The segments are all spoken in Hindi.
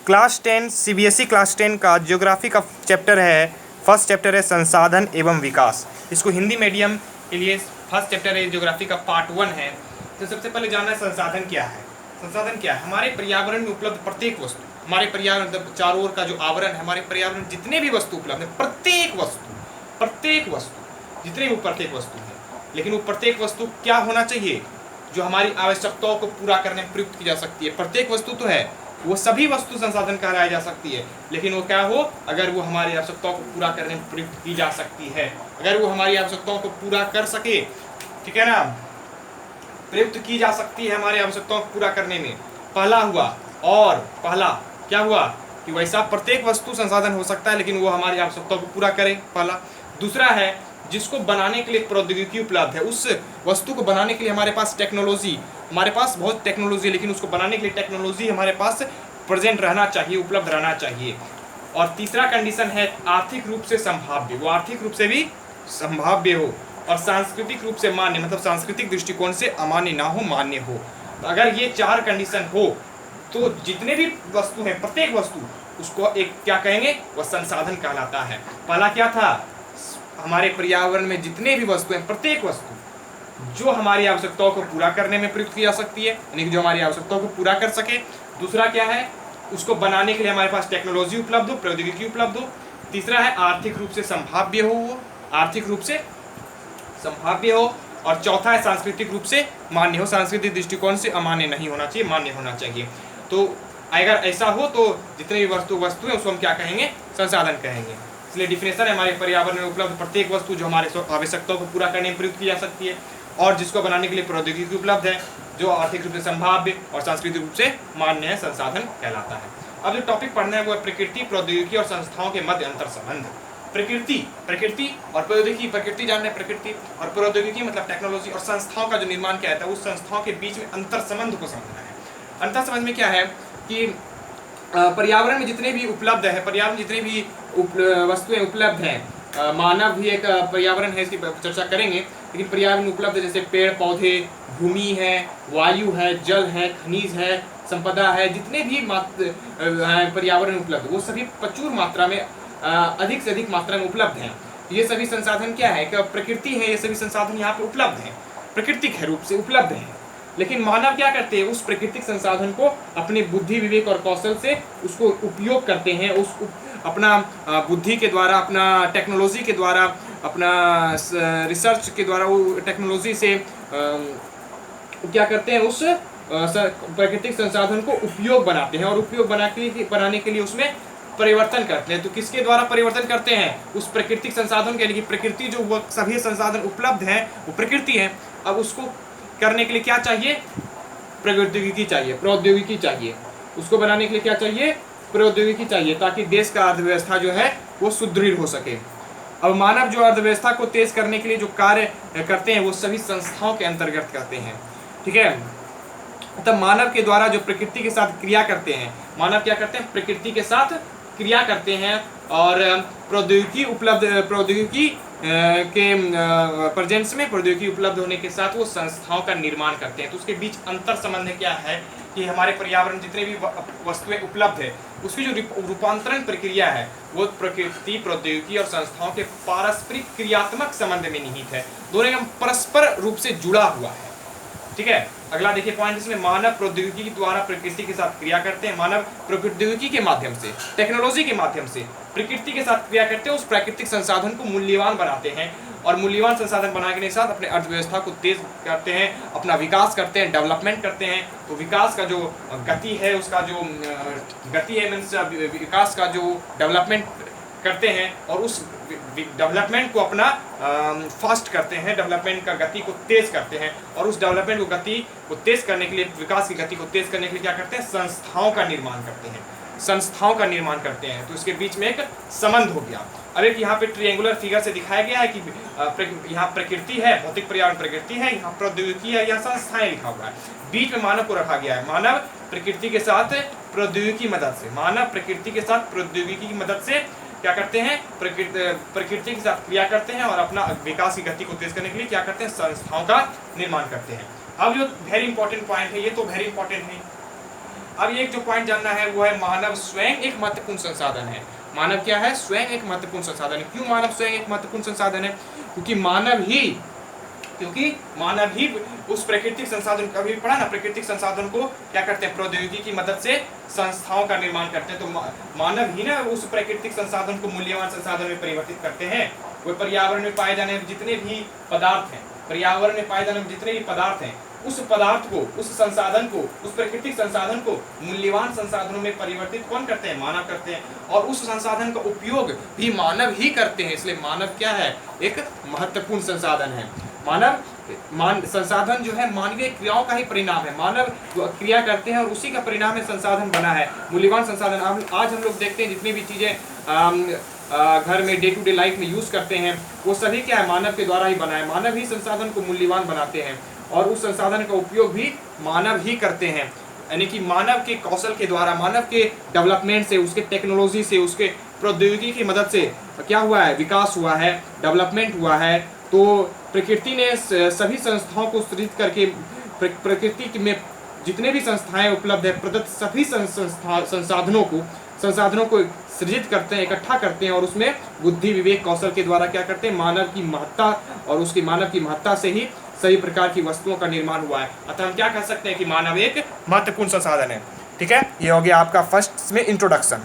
क्लास 10 सीबीएसई क्लास 10 का ज्योग्राफी का चैप्टर है। फर्स्ट चैप्टर है संसाधन एवं विकास। इसको हिंदी मीडियम के लिए फर्स्ट चैप्टर है, ज्योग्राफी का पार्ट 1 है। तो सबसे पहले जानना है संसाधन क्या है। संसाधन क्या है? हमारे पर्यावरण में उपलब्ध प्रत्येक वस्तु, हमारे पर्यावरण चारों ओर का जो आवरण है, हमारे पर्यावरण में जितने भी वस्तु उपलब्ध है, प्रत्येक वस्तु जितने भी प्रत्येक वस्तु है, लेकिन वो प्रत्येक वस्तु क्या होना चाहिए? जो हमारी आवश्यकताओं को पूरा करने में प्रयुक्त की जा सकती है। प्रत्येक वस्तु तो है, वो सभी वस्तु संसाधन कहलाई जा सकती है, लेकिन वो क्या हो, अगर वो हमारी आवश्यकताओं को पूरा करने में प्रयुक्त की जा सकती है, अगर वो हमारी आवश्यकताओं को पूरा कर सके, ठीक है ना, प्रयुक्त की जा सकती है हमारी आवश्यकताओं को पूरा करने में। पहला हुआ, और पहला क्या हुआ कि वैसा प्रत्येक वस्तु संसाधन हो सकता है, लेकिन वो हमारी आवश्यकताओं को पूरा करे, पहला। दूसरा है जिसको बनाने के लिए प्रौद्योगिकी उपलब्ध है, उस वस्तु को बनाने के लिए हमारे पास टेक्नोलॉजी, हमारे पास बहुत टेक्नोलॉजी है, लेकिन उसको बनाने के लिए टेक्नोलॉजी हमारे पास प्रेजेंट रहना चाहिए, उपलब्ध रहना चाहिए। और तीसरा कंडीशन है आर्थिक रूप से संभाव्य, वो आर्थिक रूप से भी संभाव्य हो, और सांस्कृतिक रूप से मान्य, मतलब सांस्कृतिक दृष्टिकोण से अमान्य ना हो, मान्य हो। तो अगर ये चार कंडीशन हो तो जितने भी वस्तु हैं, प्रत्येक वस्तु, उसको एक क्या कहेंगे? वह संसाधन कहलाता है। पहला क्या था? हमारे पर्यावरण में जितने भी वस्तु हैं, प्रत्येक वस्तु जो हमारी आवश्यकताओं को पूरा करने में प्रयुक्त की जा सकती है, यानी कि जो हमारी आवश्यकताओं को पूरा कर सके। दूसरा क्या है? उसको बनाने के लिए हमारे पास टेक्नोलॉजी उपलब्ध हो, प्रौद्योगिकी उपलब्ध हो। तीसरा है आर्थिक रूप से संभाव्य हो, वो आर्थिक रूप से संभाव्य हो। और चौथा है सांस्कृतिक रूप से मान्य हो, सांस्कृतिक दृष्टिकोण से अमान्य नहीं होना चाहिए, मान्य होना चाहिए। तो अगर ऐसा हो तो जितने भी वस्तु है उसको हम क्या कहेंगे? संसाधन कहेंगे। इसलिए डिफिनेशन है हमारे पर्यावरण में उपलब्ध प्रत्येक वस्तु जो हमारे आवश्यकताओं को पूरा करने में प्रयुक्त की जा सकती है, और जिसको बनाने के लिए प्रौद्योगिकी उपलब्ध है, जो आर्थिक रूप से संभाव्य और सांस्कृतिक रूप से मान्य है, संसाधन कहलाता है। अब जो टॉपिक पढ़ना है वो है प्रकृति, प्रौद्योगिकी और संस्थाओं के मध्य अंतर संबंध। प्रकृति और प्रौद्योगिकी। प्रकृति जानना है, प्रकृति और प्रौद्योगिकी मतलब टेक्नोलॉजी, और संस्थाओं का जो निर्माण किया जाता है, उस संस्थाओं के बीच में अंतर संबंध को समझना है। अंतर संबंध में क्या है कि पर्यावरण में जितने भी उपलब्ध है, पर्यावरण जितने भी वस्तुएं उपलब्ध हैं, मानव भी एक पर्यावरण है, इसकी चर्चा करेंगे, लेकिन पर्यावरण में उपलब्ध जैसे पेड़ पौधे, भूमि है, वायु है, जल है, खनिज है, संपदा है, जितने भी पर्यावरण में उपलब्ध, वो सभी प्रचुर मात्रा में, अधिक से अधिक मात्रा में उपलब्ध हैं। ये सभी संसाधन क्या है? प्रकृति है, ये सभी संसाधन यहाँ पे उपलब्ध हैं, प्राकृतिक है रूप से उपलब्ध हैं। लेकिन मानव क्या करते हैं? उस प्राकृतिक संसाधन को अपने बुद्धि, विवेक और कौशल से उसको उपयोग करते हैं, अपना बुद्धि के द्वारा, अपना टेक्नोलॉजी के द्वारा, अपना रिसर्च के द्वारा, वो टेक्नोलॉजी से क्या करते हैं? उस प्राकृतिक संसाधन को उपयोग बनाते हैं, और उपयोग बनाने के लिए उसमें परिवर्तन करते हैं। तो किसके द्वारा परिवर्तन करते हैं? उस प्राकृतिक संसाधन के लिए। प्रकृति जो वो सभी संसाधन उपलब्ध हैं, वो प्रकृति है। अब उसको करने के लिए क्या चाहिए? प्रौद्योगिकी चाहिए। उसको बनाने के लिए क्या चाहिए? प्रौद्योगिकी चाहिए, ताकि देश का अर्थव्यवस्था जो है वो सुदृढ़ हो सके। अब मानव जो अर्थव्यवस्था को तेज करने के लिए जो कार्य करते हैं, वो सभी संस्थाओं के अंतर्गत करते हैं, ठीक है। तब मानव के द्वारा जो प्रकृति के साथ क्रिया करते हैं, मानव क्या करते हैं? प्रकृति के साथ क्रिया करते हैं, और प्रौद्योगिकी के प्रेजेंस में, प्रौद्योगिकी उपलब्ध होने के साथ वो संस्थाओं का निर्माण करते हैं। तो उसके बीच अंतर संबंध क्या है कि हमारे पर्यावरण जितने भी वस्तुएं उपलब्ध है, उसकी जो रूपांतरण प्रक्रिया है, वो प्रकृति, प्रौद्योगिकी और संस्थाओं के पारस्परिक क्रियात्मक संबंध में निहित है, दोनों का परस्पर रूप से जुड़ा हुआ है, ठीक है। अगला देखिए पॉइंट, इसमें मानव प्रौद्योगिकी के द्वारा प्रकृति के साथ क्रिया करते हैं। मानव प्रौद्योगिकी के माध्यम से, टेक्नोलॉजी के माध्यम से प्रकृति के साथ क्रिया करते हैं, उस प्राकृतिक संसाधन को मूल्यवान बनाते हैं, और मूल्यवान संसाधन बनाने के साथ अपने अर्थव्यवस्था को तेज करते हैं, अपना विकास करते हैं, डेवलपमेंट करते हैं। तो विकास का जो गति है, उसका जो गति है, मीन्स विकास का जो डेवलपमेंट करते हैं, और उस डेवलपमेंट को अपना फास्ट करते हैं, डेवलपमेंट का गति को तेज करते हैं, और उस डेवलपमेंट को गति को तेज करने के लिए, विकास की गति को तेज करने के लिए क्या करते हैं? संस्थाओं का निर्माण करते हैं, संस्थाओं का निर्माण करते हैं। तो इसके बीच में एक संबंध हो गया। अब एक यहाँ पे ट्रायंगुलर फिगर से दिखाया गया है कि यहाँ प्रकृति है, भौतिक पर्यावरण प्रकृति है, यहाँ प्रौद्योगिकी है, यहाँ संस्थाएं लिखा हुआ है, बीच में मानव को रखा गया है। मानव प्रकृति के साथ प्रौद्योगिकी की मदद से, मानव प्रकृति के साथ प्रौद्योगिकी की मदद से क्या करते हैं? प्रकृति के साथ क्रिया करते हैं, और अपना विकास की गति को तेज करने के लिए क्या करते हैं? संस्थाओं का निर्माण करते हैं। अब जो वेरी इंपॉर्टेंट पॉइंट है, ये तो वेरी इंपॉर्टेंट है, अब एक जो पॉइंट जानना है वो है मानव स्वयं एक महत्वपूर्ण संसाधन है। मानव क्या है? स्वयं एक महत्वपूर्ण संसाधन है। क्यों मानव स्वयं एक महत्वपूर्ण संसाधन है? क्योंकि मानव ही उस प्राकृतिक संसाधन का भी पढ़ा ना, प्राकृतिक संसाधन को क्या करते हैं? प्रौद्योगिकी की मदद से संस्थाओं का निर्माण करते हैं। तो मानव ही ना उस प्राकृतिक संसाधन को मूल्यवान संसाधन में परिवर्तित करते हैं। वो पर्यावरण में पाए जाने वाले जितने भी पदार्थ हैं, पर्यावरण में पाए जाने वाले जितने भी पदार्थ हैं, उस पदार्थ को, उस संसाधन को, उस प्राकृतिक संसाधन को मूल्यवान संसाधनों में परिवर्तित कौन करते हैं? मानव करते हैं। और उस संसाधन का उपयोग भी मानव ही करते हैं। इसलिए मानव क्या है? एक महत्वपूर्ण संसाधन है। संसाधन जो है मानवीय क्रियाओं का ही परिणाम है। मानव क्रिया करते हैं और उसी का परिणाम में संसाधन बना है, मूल्यवान संसाधन। आज हम लोग देखते हैं जितनी भी चीजें घर में डे टू डे लाइफ में यूज करते हैं, वो सभी क्या है? मानव के द्वारा ही बना है। मानव ही संसाधन को मूल्यवान बनाते हैं और उस संसाधन का उपयोग भी मानव ही करते हैं। यानी कि मानव के कौशल के द्वारा, मानव के डेवलपमेंट से, उसके टेक्नोलॉजी से, उसके प्रौद्योगिकी की मदद से क्या हुआ है? विकास हुआ है, डेवलपमेंट हुआ है। तो प्रकृति ने सभी संस्थाओं को सृजित करके, प्रकृति में जितने भी संस्थाएं उपलब्ध है प्रदत्त सभी संसाधनों को सृजित करते हैं, इकट्ठा करते हैं और उसमें बुद्धि, विवेक, कौशल के द्वारा क्या करते हैं? मानव की महत्ता और उसकी मानव की महत्ता से ही सभी प्रकार की वस्तुओं का निर्माण हुआ है। अतः हम क्या कह सकते हैं कि मानव एक महत्वपूर्ण संसाधन है। ठीक है, ये हो गया आपका फर्स्ट में इंट्रोडक्शन।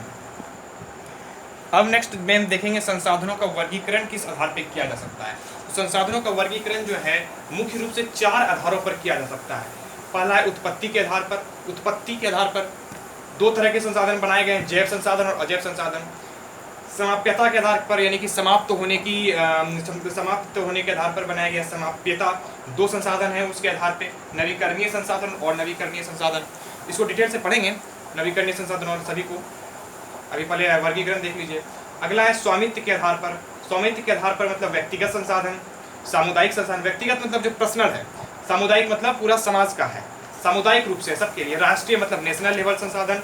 अब नेक्स्ट में हम देखेंगे संसाधनों का वर्गीकरण किस आधार पर किया जा सकता है। संसाधनों का वर्गीकरण जो है मुख्य रूप से 4 आधारों पर किया जा सकता है। पहला है उत्पत्ति के आधार पर। उत्पत्ति के आधार पर 2 तरह के संसाधन बनाए गए हैं, जैव संसाधन और अजैव संसाधन। समाप्यता के आधार पर, यानी कि समाप्त होने के आधार पर बनाया गया समाप्यता। 2 संसाधन है उसके आधार पे, नवीकरणीय संसाधन और नवीकरणीय संसाधन। इसको डिटेल से पढ़ेंगे, नवीकरणीय संसाधन और सभी को। अभी पहले वर्गीकरण देख लीजिए। अगला है स्वामित्व के आधार पर। स्वामित्व के आधार पर मतलब व्यक्तिगत संसाधन, सामुदायिक संसाधन। व्यक्तिगत मतलब जो पर्सनल है, सामुदायिक मतलब पूरा समाज का है, सामुदायिक रूप से सबके लिए। राष्ट्रीय मतलब नेशनल लेवल संसाधन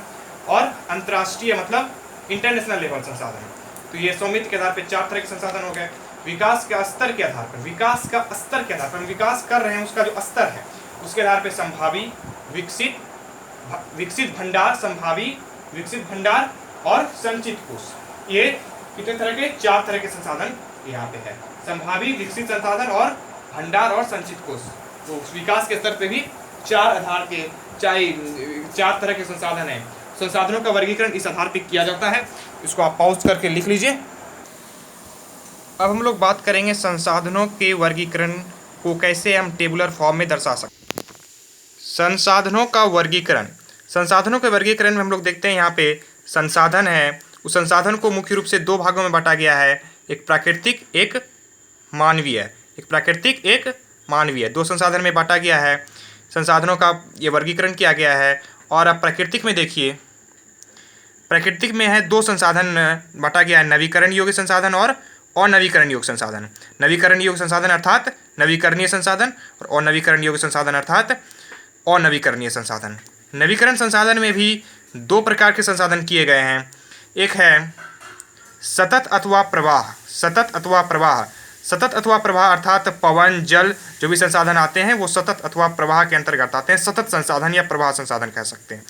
और अंतर्राष्ट्रीय मतलब इंटरनेशनल लेवल संसाधन। तो ये स्वामित्व के आधार पर 4 तरह के संसाधन हो गए। विकास के स्तर के आधार पर, विकास का स्तर के आधार पर, हम विकास कर रहे हैं उसका जो स्तर है उसके आधार पर संभावी, विकसित भंडार, संभावी, विकसित भंडार और संचित कोष। ये कितने तरह के? 4 तरह के संसाधन यहाँ पे है, संभावी, विकसित संसाधन और भंडार और संचित कोष। तो विकास के स्तर पे भी 4 आधार के 4 तरह के संसाधन है। संसाधनों का वर्गीकरण इस आधार पे किया जाता है। इसको आप पॉज करके लिख लीजिए। अब हम लोग बात करेंगे संसाधनों के वर्गीकरण को कैसे हम टेबुलर फॉर्म में दर्शा सकते हैं। संसाधनों का वर्गीकरण, संसाधनों के वर्गीकरण में हम लोग देखते हैं यहाँ पे संसाधन है, उस संसाधन को मुख्य रूप से 2 भागों में बांटा गया है, एक प्राकृतिक, एक मानवीय। एक प्राकृतिक, एक मानवीय, 2 संसाधन में बांटा गया है। संसाधनों का ये वर्गीकरण किया गया है। और अब प्राकृतिक में देखिए, प्राकृतिक में है 2 संसाधन बांटा गया है, नवीकरण योग्य संसाधन और अनवीकरण योग्य संसाधन। नवीकरण योग्य संसाधन अर्थात नवीकरणीय संसाधन और अनवीकरण योग्य संसाधन अर्थात अनवीकरणीय संसाधन। नवीकरण संसाधन में भी 2 प्रकार के संसाधन किए गए हैं। एक है सतत अथवा प्रवाह। सतत अथवा प्रवाह, सतत अथवा प्रवाह अर्थात पवन, जल जो भी संसाधन आते हैं वो सतत अथवा प्रवाह के अंतर्गत आते हैं, सतत संसाधन या प्रवाह संसाधन कह सकते हैं।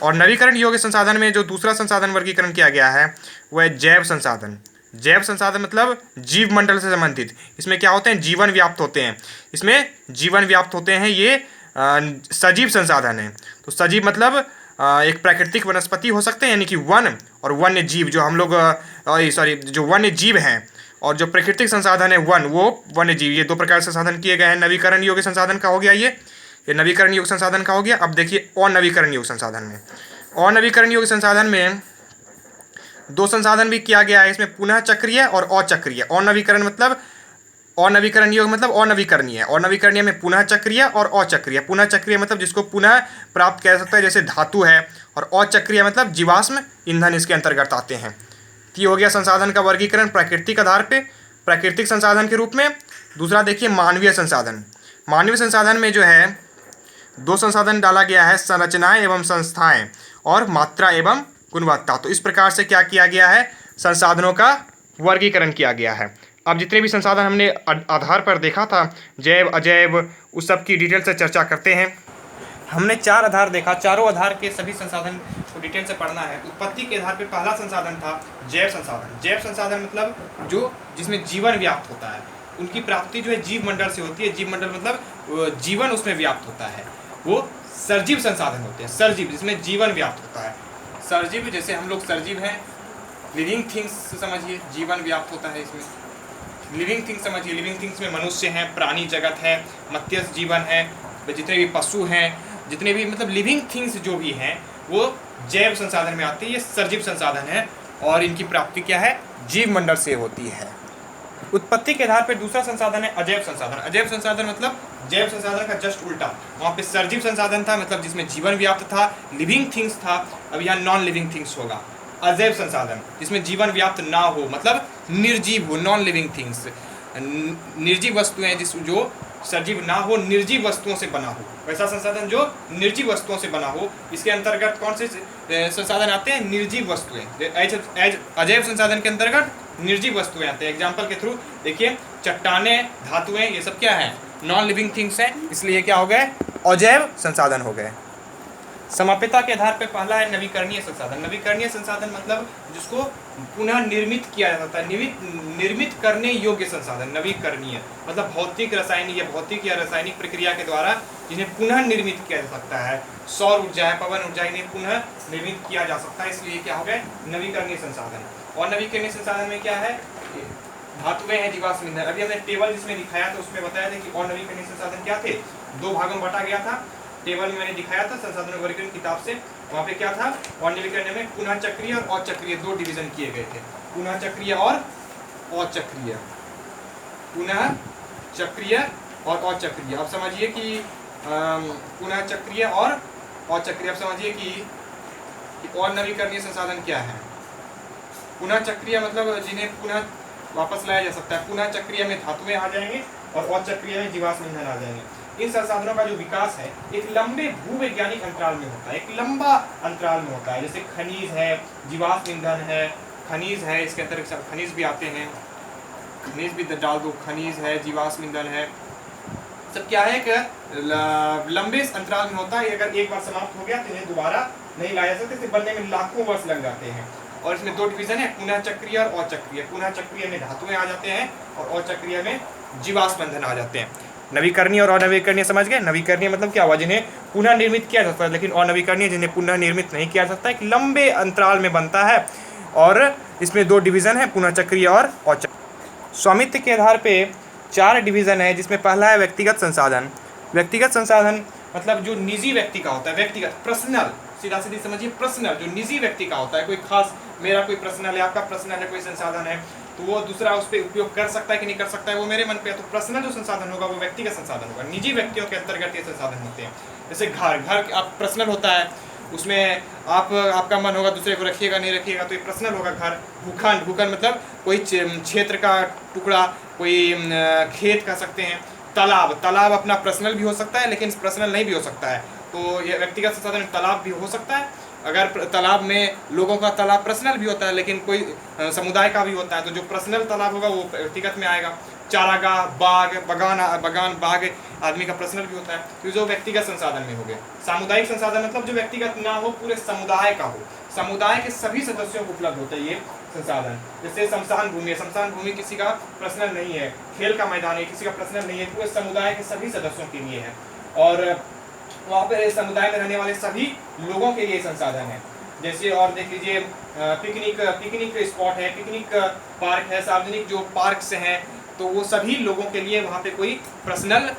और नवीकरण योग्य संसाधन में जो दूसरा संसाधन वर्गीकरण किया गया है वह है जैव संसाधन। जैव संसाधन मतलब जीव मंडल से संबंधित। इसमें क्या होते हैं? जीवन व्याप्त होते हैं। इसमें जीवन व्याप्त होते हैं, ये सजीव संसाधन है। तो सजीव मतलब एक प्राकृतिक वनस्पति हो सकते हैं, यानी कि वन और वन्य जीव, जो हम लोग जो वन्य जीव हैं, और जो प्राकृतिक संसाधन है वन, वो वन्य जीव। ये 2 प्रकार से संसाधन किए गए हैं। नवीकरण योग्य संसाधन का हो गया ये नवीकरण योग्य संसाधन का हो गया। अब देखिए अनवीकरण योग्य संसाधन में, अनवीकरण योग्य संसाधन में 2 संसाधन भी किया गया है। इसमें पुनः चक्रीय और अचक्रीय। अनवीकरण मतलब अनवीकरण योग्य मतलब अनवीकरणीय। अनवीकरणीय में पुनः चक्रीय और अचक्रीय। पुनः चक्रीय मतलब जिसको पुनः प्राप्त किया जा सकता है, जैसे धातु है, और अचक्रीय मतलब जीवाश्म ईंधन इसके अंतर्गत आते हैं। तो ये हो गया संसाधन का वर्गीकरण प्राकृतिक आधार पे, प्राकृतिक संसाधन के रूप में। दूसरा देखिए मानवीय संसाधन। मानवीय संसाधन में जो है 2 संसाधन डाला गया है, संरचनाएं एवं संस्थाएं और मात्रा एवं गुणवत्ता। तो इस प्रकार से क्या किया गया है? संसाधनों का वर्गीकरण किया गया है। अब जितने भी संसाधन हमने आधार पर देखा था, जैव, अजैव, उस सब की डिटेल से चर्चा करते हैं। हमने 4 आधार देखा, चारों आधार के सभी संसाधन को डिटेल से पढ़ना है। उत्पत्ति के आधार पर पहला संसाधन था जैव संसाधन। जैव संसाधन मतलब जो जिसमें जीवन व्याप्त होता है, उनकी प्राप्ति जो है जीव मंडल से होती है। जीव मंडल मतलब जीवन उसमें व्याप्त होता है, वो सर्जीव संसाधन होते हैं। सर्जीव जिसमें जीवन व्याप्त होता है। सर्जीव जैसे हम लोग सर्जीव हैं, लिविंग थिंग्स समझिए, जीवन व्याप्त होता है इसमें। लिविंग थिंग्स समझिए, लिविंग थिंग्स में मनुष्य हैं, प्राणी जगत है, मत्स्य जीवन है, जितने भी पशु हैं, जितने भी मतलब लिविंग थिंग्स जो भी हैं वो जैव संसाधन में आती है। ये सर्जीव संसाधन है और इनकी प्राप्ति क्या है, जीव मंडल से होती है। उत्पत्ति के आधार पर दूसरा संसाधन है अजैव संसाधन। अजैव संसाधन मतलब जैव संसाधन का जस्ट उल्टा। वहाँ पे सर्जीव संसाधन था मतलब जिसमें जीवन व्याप्त था, लिविंग थिंग्स था। अब यहाँ नॉन लिविंग थिंग्स होगा। अजैव संसाधन जिसमें जीवन व्याप्त ना हो मतलब निर्जीव हो, नॉन लिविंग थिंग्स, निर्जीव वस्तुएं जो सजीव ना हो, निर्जीव वस्तुओं से बना हो, वैसा संसाधन जो निर्जीव वस्तुओं से बना हो। इसके अंतर्गत कौन से संसाधन आते हैं, निर्जीव वस्तुएं। अजैव संसाधन के अंतर्गत निर्जीव वस्तुएं आते हैं। एग्जाम्पल के थ्रू देखिए, चट्टाने, धातुएं, ये सब क्या है, नॉन लिविंग थिंग्स हैं, इसलिए क्या हो गए, अजैव संसाधन हो गए। समाप्यता के आधार पर पहला है नवीकरणीय संसाधन। नवीकरणीय संसाधन मतलब जिसको पुनः निर्मित किया जा सकता है, निर्मित करने योग्य संसाधन। नवीकरणीय मतलब भौतिक रासायनिक या रासायनिक प्रक्रिया के द्वारा जिन्हें पुनः निर्मित किया जा सकता है। सौर ऊर्जा है, पवन ऊर्जा, इन्हें पुनः निर्मित किया जा सकता है, इसलिए क्या हो गए, नवीकरणीय संसाधन। और नवीकरणीय संसाधन में क्या है, धातुएं हैं, जीवाश्म ईंधन। अभी हमने टेबल जिसमें दिखाया था उसमें बताया था कि और नवीकरणीय संसाधन क्या थे, 2 भागों में बांटा गया था। टेबल में मैंने दिखाया था संसाधन वर्गीकरण किताब से, वहाँ पे क्या था, और नवीकरण में पुनः चक्रीय और अचक्रीय 2 डिवीजन किए गए थे। पुनः चक्रीय और अचक्रीय, पुनः चक्रीय और अचक्रीय। अब समझिए कि पुनः चक्रीय और अचक्रीय, अब समझिए कि और नवीकरणीय संसाधन क्या है। पुनः चक्रीय मतलब जिन्हें पुनः वापस लाया जा सकता है। पुनः चक्रीय में धातुएं आ जाएंगे और अचक्रीय में जीवाश्म ईंधन आ जाएंगे। इन संसाधनों का जो विकास है एक लंबे भूवैज्ञानिक अंतराल में होता है, एक लंबा अंतराल में होता है। जैसे खनिज है, जीवाश्म ईंधन है, खनिज है, इसके अंतर्गत खनिज भी आते हैं, खनिज भी डाल दो, खनिज है, जीवाश्म ईंधन है, सब क्या है कि लंबे अंतराल में होता है। अगर एक बार समाप्त हो गया तो इन्हें दोबारा नहीं लाया जा सकता, बनने में लाखों वर्ष लग जाते हैं। और इसमें 2 डिवीजन है, पुनः चक्रीय और अचक्रीय। पुनः चक्रीय में धातुएं आ जाते हैं और अचक्रीय में जीवाश्म ईंधन आ जाते हैं। नवीकरणीय और अनवीकरणीय समझ गए। नवीकरणीय मतलब क्या हुआ, जिन्हें पुनः निर्मित किया जा सकता है, लेकिन अनवीकरणीय जिन्हें पुनः निर्मित नहीं किया जा सकता, एक लंबे अंतराल में बनता है। और इसमें 2 डिवीजन है, पुनः चक्रीय और अचक्रीय। स्वामित्व के आधार पे 4 डिवीजन है, जिसमें पहला है व्यक्तिगत संसाधन। व्यक्तिगत संसाधन मतलब जो निजी व्यक्ति का होता है, व्यक्तिगत, पर्सनल, सीधा सीधी समझिए, पर्सनल, जो निजी व्यक्ति का होता है। कोई खास, मेरा कोई पर्सनल है, आपका पर्सनल है, कोई संसाधन है, तो वो दूसरा उस पर उपयोग कर सकता है कि नहीं कर सकता है, वो मेरे मन पे है। तो पर्सनल जो संसाधन होगा वो व्यक्तिगत संसाधन होगा। निजी व्यक्तियों के अंतर्गत ये संसाधन होते हैं। जैसे घर आप पर्सनल होता है, उसमें आपका मन होगा दूसरे को रखिएगा नहीं रखिएगा, तो ये पर्सनल होगा घर। भूखंड मतलब कोई क्षेत्र का टुकड़ा, कोई खेत कह सकते हैं। तालाब अपना पर्सनल भी हो सकता है लेकिन पर्सनल नहीं भी हो सकता है, तो ये व्यक्तिगत संसाधन तालाब भी हो सकता है। अगर तालाब में लोगों का तालाब पर्सनल भी होता है लेकिन कोई समुदाय का भी होता है, तो जो पर्सनल तालाब होगा वो व्यक्तिगत में आएगा। चारागाह, बाग आदमी का पर्सनल भी होता है, तो जो व्यक्तिगत संसाधन में हो गए। सामुदायिक संसाधन मतलब जो व्यक्तिगत ना हो, पूरे समुदाय का हो, समुदाय के सभी सदस्यों को उपलब्ध होता है ये संसाधन। जैसे शमशान भूमि है, शमशान भूमि किसी का पर्सनल नहीं है। खेल का मैदान है, किसी का पर्सनल नहीं है, पूरे समुदाय के सभी सदस्यों के लिए है। और वहाँ पर समुदाय में रहने वाले सभी लोगों के लिए संसाधन है। जैसे और देख लीजिए, पिकनिक स्पॉट है, पिकनिक पार्क है, सार्वजनिक जो पार्क्स हैं, तो वो सभी लोगों के लिए, वहाँ पे कोई पर्सनल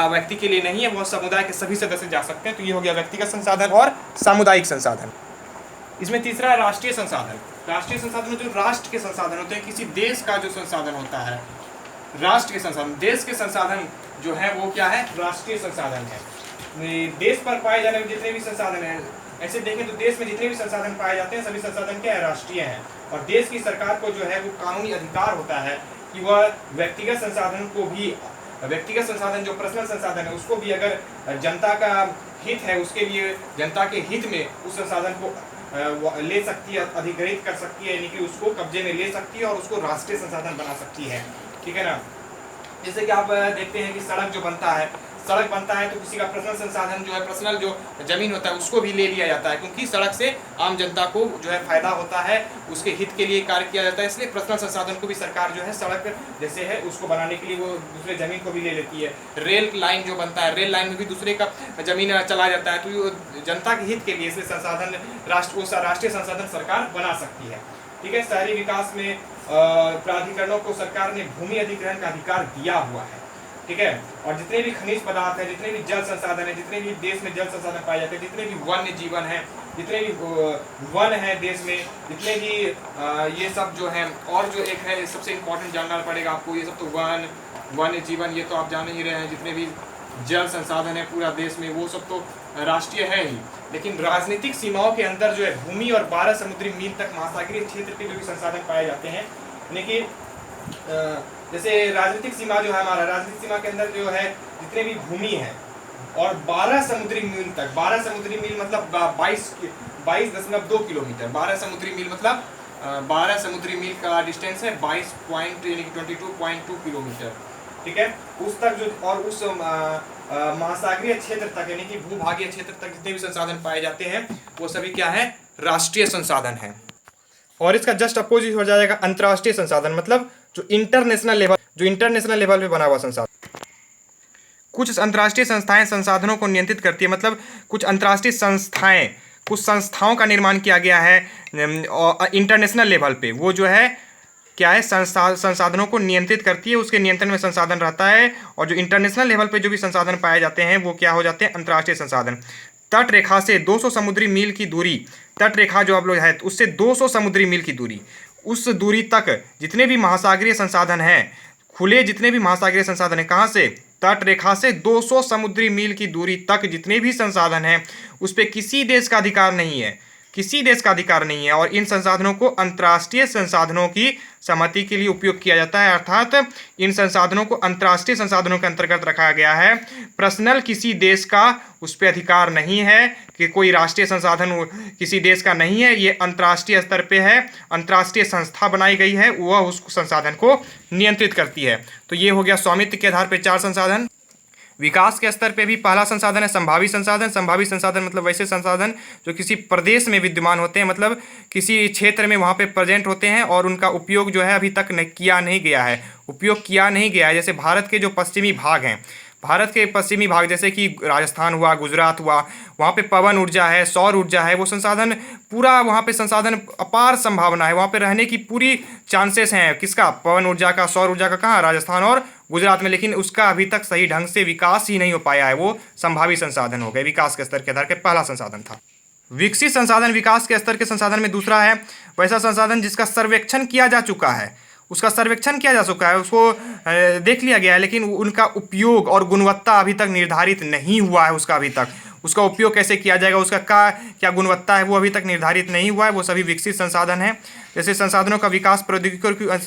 व्यक्ति के लिए नहीं है, वो समुदाय के सभी सदस्य जा सकते हैं। तो ये हो गया व्यक्तिगत संसाधन और सामुदायिक संसाधन। इसमें तीसरा है राष्ट्रीय संसाधन। राष्ट्रीय संसाधन जो राष्ट्र के संसाधन होते हैं, किसी देश का जो संसाधन होता है, राष्ट्र के संसाधन, देश के संसाधन जो है वो क्या है, राष्ट्रीय संसाधन है। देश पर पाए जाने वाले जितने भी संसाधन हैं, ऐसे देखें तो देश में जितने भी संसाधन पाए जाते हैं सभी संसाधन क्या है, राष्ट्रीय हैं। और देश की सरकार को जो है वो कानूनी अधिकार होता है कि वह व्यक्तिगत संसाधन को भी, व्यक्तिगत संसाधन जो पर्सनल संसाधन है उसको भी, अगर जनता का हित है उसके लिए, जनता के हित में उस संसाधन को ले सकती है, अधिग्रहित कर सकती है, यानी कि उसको कब्जे में ले सकती है और उसको राष्ट्रीय संसाधन बना सकती है। ठीक है ना। जैसे कि आप देखते हैं कि सड़क जो बनता है, सड़क बनता है तो किसी का पर्सनल संसाधन जो है, पर्सनल जो जमीन होता है उसको भी ले लिया जाता है, क्योंकि सड़क से आम जनता को जो है फायदा होता है, उसके हित के लिए कार्य किया जाता है। इसलिए पर्सनल संसाधन को भी सरकार जो है सड़क जैसे है उसको बनाने के लिए वो दूसरे जमीन को भी ले लेती है। रेल लाइन जो बनता है, रेल लाइन में भी दूसरे का जमीन चला जाता है, तो जनता के हित के लिए इसलिए संसाधन राष्ट्रीय संसाधन सरकार बना सकती है। ठीक है। शहरी विकास में प्राधिकरणों को सरकार ने भूमि अधिग्रहण का अधिकार दिया हुआ है। ठीक है। और जितने भी खनिज पदार्थ है, जितने भी जल संसाधन है, जितने भी देश में जल संसाधन पाए जाते हैं, जितने भी वन्य जीवन है, जितने भी वन है देश में, जितने भी ये सब जो है, और जो एक है सबसे इम्पोर्टेंट जानना पड़ेगा आपको, ये सब तो वन्य जीवन ये तो आप जान ही रहे हैं, जितने भी जल संसाधन है पूरा देश में वो सब तो राष्ट्रीय है ही, लेकिन राजनीतिक सीमाओं के अंदर जो है भूमि और 12 समुद्री मील तक महासागरीय क्षेत्र के जो भी संसाधन पाए जाते हैं, यानी कि जैसे राजनीतिक सीमा जो है हमारा, राजनीतिक सीमा के अंदर जो है जितने भी भूमि है और 12 समुद्री मील तक, 12 समुद्री मील मतलब 22.2 किलोमीटर, 12 समुद्री मील मतलब 12 समुद्री मील का डिस्टेंस है 22.2 किलोमीटर। ठीक है। उस तक जो और उस महासागरीय क्षेत्र तक यानी कि भूभागीय क्षेत्र तक जितने भी संसाधन पाए जाते हैं वो सभी क्या है, राष्ट्रीय संसाधन है। और इसका जस्ट अपोजिट हो जाएगा अंतर्राष्ट्रीय संसाधन, मतलब जो इंटरनेशनल लेवल पे बना हुआ संसाधन। कुछ अंतर्राष्ट्रीय संस्थाएं संसाधनों को नियंत्रित करती है, मतलब कुछ अंतर्राष्ट्रीय संस्थाएं, कुछ संस्थाओं का निर्माण किया गया है इंटरनेशनल लेवल पे, वो जो है क्या है, संसाधनों को नियंत्रित करती है, उसके नियंत्रण में संसाधन रहता है। और जो इंटरनेशनल लेवल पे जो भी संसाधन पाए जाते हैं वो क्या हो जाते हैं, अंतर्राष्ट्रीय संसाधन। तट रेखा से 200 समुद्री मील की दूरी, तट रेखा जो आप लोग है उससे 200 समुद्री मील की दूरी, उस दूरी तक जितने भी महासागरीय संसाधन हैं, खुले जितने भी महासागरीय संसाधन हैं, कहाँ से, तट रेखा से 200 समुद्री मील की दूरी तक जितने भी संसाधन हैं उस पर किसी देश का अधिकार नहीं है, किसी देश का अधिकार नहीं है। और इन संसाधनों को अंतर्राष्ट्रीय संसाधनों की सहमति के लिए उपयोग किया जाता है, अर्थात इन संसाधनों को अंतर्राष्ट्रीय संसाधनों के अंतर्गत रखा गया है। पर्सनल किसी देश का उस पर अधिकार नहीं है कि कोई राष्ट्रीय संसाधन किसी देश का नहीं है, ये अंतर्राष्ट्रीय स्तर पे है, अंतर्राष्ट्रीय संस्था बनाई गई है, वह उस संसाधन को नियंत्रित करती है। तो ये हो गया स्वामित्व के आधार पर 4 संसाधन। विकास के स्तर पे भी पहला संसाधन है संभावी संसाधन। संभावी संसाधन मतलब वैसे संसाधन जो किसी प्रदेश में विद्यमान होते हैं, मतलब किसी क्षेत्र में वहाँ पे प्रेजेंट होते हैं और उनका उपयोग जो है अभी तक किया नहीं गया है, उपयोग किया नहीं गया है। जैसे भारत के जो पश्चिमी भाग हैं, भारत के पश्चिमी भाग जैसे कि राजस्थान हुआ, गुजरात हुआ, वहाँ पे पवन ऊर्जा है, सौर ऊर्जा है, वो संसाधन पूरा वहाँ पे संसाधन अपार संभावना है, वहाँ पे रहने की पूरी चांसेस हैं। किसका, पवन ऊर्जा का, सौर ऊर्जा का, कहाँ, राजस्थान और गुजरात में। लेकिन उसका अभी तक सही ढंग से विकास ही नहीं हो पाया है, वो संभावी संसाधन हो गए, विकास के स्तर के आधार पर पहला संसाधन था। विकसित संसाधन विकास के स्तर के संसाधन में दूसरा है वैसा संसाधन जिसका सर्वेक्षण किया जा चुका है, उसका सर्वेक्षण किया जा चुका है, उसको देख लिया गया है, लेकिन उनका उपयोग और गुणवत्ता अभी तक निर्धारित नहीं हुआ है। उसका अभी तक उसका उपयोग कैसे किया जाएगा, उसका क्या गुणवत्ता है, वो अभी तक निर्धारित नहीं हुआ है। वो सभी विकसित संसाधन हैं। जैसे संसाधनों का विकास प्रौद्योगिकी की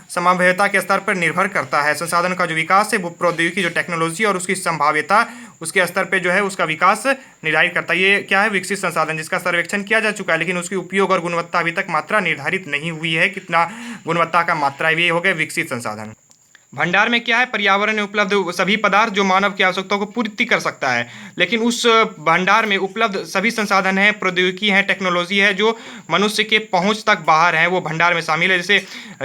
संभाव्यता के स्तर पर निर्भर करता है। संसाधन का जो विकास है वो प्रौद्योगिकी, जो टेक्नोलॉजी और उसकी संभाव्यता, उसके स्तर पे जो है उसका विकास निर्धारित करता है। ये क्या है, विकसित संसाधन जिसका सर्वेक्षण किया जा चुका है, लेकिन उसकी उपयोग और गुणवत्ता अभी तक मात्रा निर्धारित नहीं हुई है, कितना गुणवत्ता का मात्रा है। ये हो गए विकसित संसाधन। भंडार में क्या है, पर्यावरण में उपलब्ध सभी पदार्थ जो मानव की आवश्यकताओं को पूर्ति कर सकता है, लेकिन उस भंडार में उपलब्ध सभी संसाधन हैं, प्रौद्योगिकी है, टेक्नोलॉजी है जो मनुष्य के पहुंच तक बाहर है, वो भंडार में शामिल है।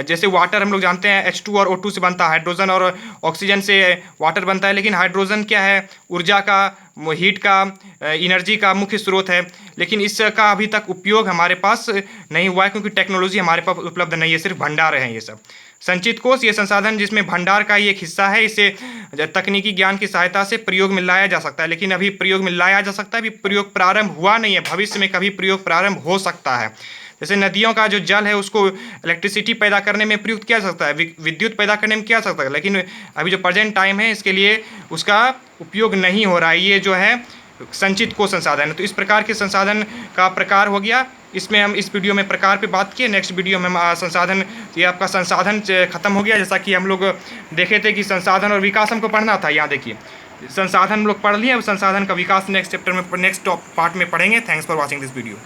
जैसे वाटर हम लोग जानते हैं H2 और O2 से बनता है, हाइड्रोजन और ऑक्सीजन से वाटर बनता है, लेकिन हाइड्रोजन क्या है, ऊर्जा का, हीट का, एनर्जी का मुख्य स्रोत है, लेकिन इसका अभी तक उपयोग हमारे पास नहीं हुआ है क्योंकि टेक्नोलॉजी हमारे पास उपलब्ध नहीं है, सिर्फ भंडार हैं ये सब। संचित कोष ये संसाधन जिसमें भंडार का ही एक हिस्सा है, इसे तकनीकी ज्ञान की सहायता से प्रयोग में लाया जा सकता है, लेकिन अभी प्रयोग में लाया जा सकता है, अभी प्रयोग प्रारंभ हुआ नहीं है, भविष्य में कभी प्रयोग प्रारंभ हो सकता है। जैसे नदियों का जो जल है उसको इलेक्ट्रिसिटी पैदा करने में प्रयुक्त किया जा सकता है, विद्युत पैदा करने में किया जा सकता है, लेकिन अभी जो प्रेजेंट टाइम है इसके लिए उसका उपयोग नहीं हो रहा है। ये जो है संचित कोष संसाधन है। तो इस प्रकार के संसाधन का प्रकार हो गया। इसमें हम इस वीडियो में प्रकार पे बात किए, नेक्स्ट वीडियो में हम संसाधन, ये आपका संसाधन खत्म हो गया। जैसा कि हम लोग देखे थे कि संसाधन और विकास हमको पढ़ना था, यहाँ देखिए संसाधन हम लोग पढ़ लिए, अब संसाधन का विकास नेक्स्ट चैप्टर में, नेक्स्ट पार्ट में पढ़ेंगे। Thanks for watching this video.